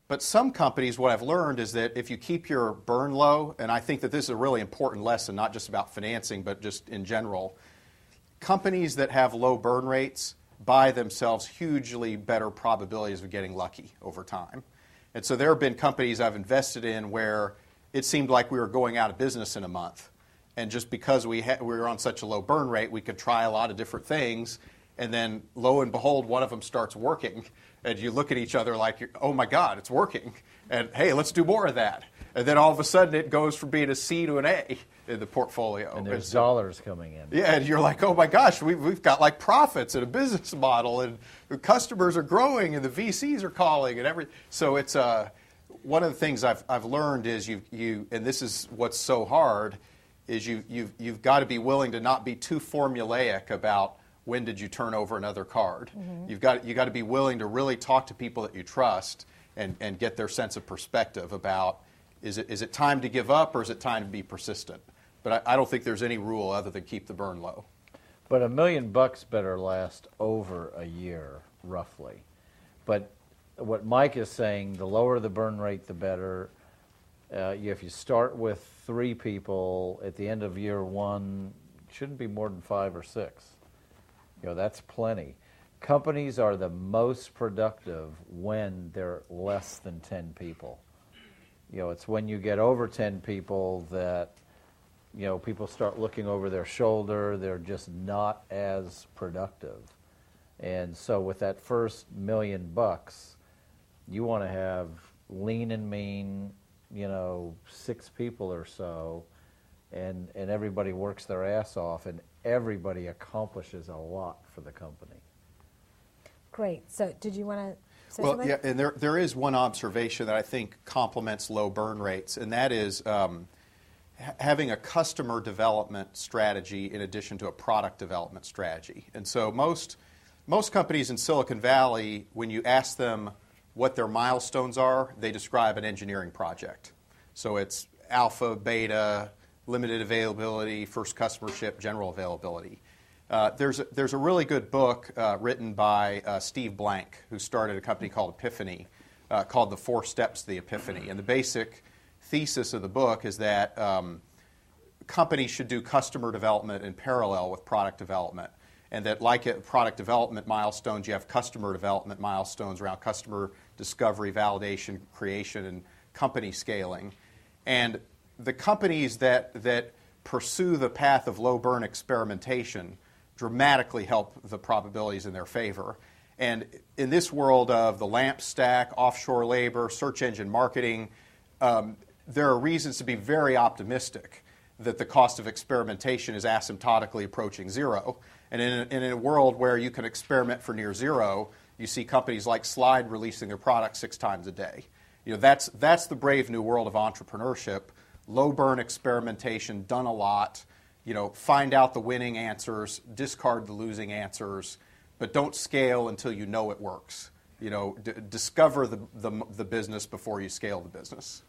But some companies, what I've learned is that if you keep your burn low, and I think that this is a really important lesson, not just about financing, but just in general, companies that have low burn rates buy themselves hugely better probabilities of getting lucky over time. And so there have been companies I've invested in where it seemed like we were going out of business in a month. And just because we were on such a low burn rate, we could try a lot of different things. And then, lo and behold, one of them starts working. And you look at each other like, oh, my God, it's working. And, hey, let's do more of that. And then all of a sudden, it goes from being a C to an A in the portfolio. And there's dollars coming in. Yeah, and you're like, oh, my gosh, we've got, like, profits and a business model. And the customers are growing and the VCs are calling and everything. So it's one of the things I've learned is you and this is what's so hard, is you've got to be willing to not be too formulaic about when did you turn over another card. Mm-hmm. You've got to be willing to really talk to people that you trust and get their sense of perspective about is it time to give up or is it time to be persistent. But I don't think there's any rule other than keep the burn low. But $1 million better last over a year, roughly. But what Mike is saying, the lower the burn rate, the better. If you start with 3 people, at the end of year 1, it shouldn't be more than 5 or 6. That's plenty. Companies are the most productive when they're less than 10 people. It's when you get over 10 people that, people start looking over their shoulder. They're just not as productive. And so with that first $1 million, you want to have lean and mean, 6 people or so, and everybody works their ass off, and everybody accomplishes a lot for the company. Great. So did you want to say well, something? Yeah, and there is one observation that I think complements low burn rates, and that is having a customer development strategy in addition to a product development strategy. And so most companies in Silicon Valley, when you ask them what their milestones are, they describe an engineering project. So it's alpha, beta, limited availability, first customer ship, general availability. There's a really good book written by Steve Blank, who started a company called Epiphany, called The 4 Steps to the Epiphany. And the basic thesis of the book is that companies should do customer development in parallel with product development. And that like at product development milestones, you have customer development milestones around customer discovery, validation, creation, and company scaling. And the companies that pursue the path of low burn experimentation dramatically help the probabilities in their favor. And in this world of the LAMP stack, offshore labor, search engine marketing, there are reasons to be very optimistic that the cost of experimentation is asymptotically approaching zero. And in a world where you can experiment for near zero, you see companies like Slide releasing their products 6 times a day. That's the brave new world of entrepreneurship. Low burn experimentation, done a lot. Find out the winning answers, discard the losing answers, but don't scale until you know it works. Discover the business before you scale the business.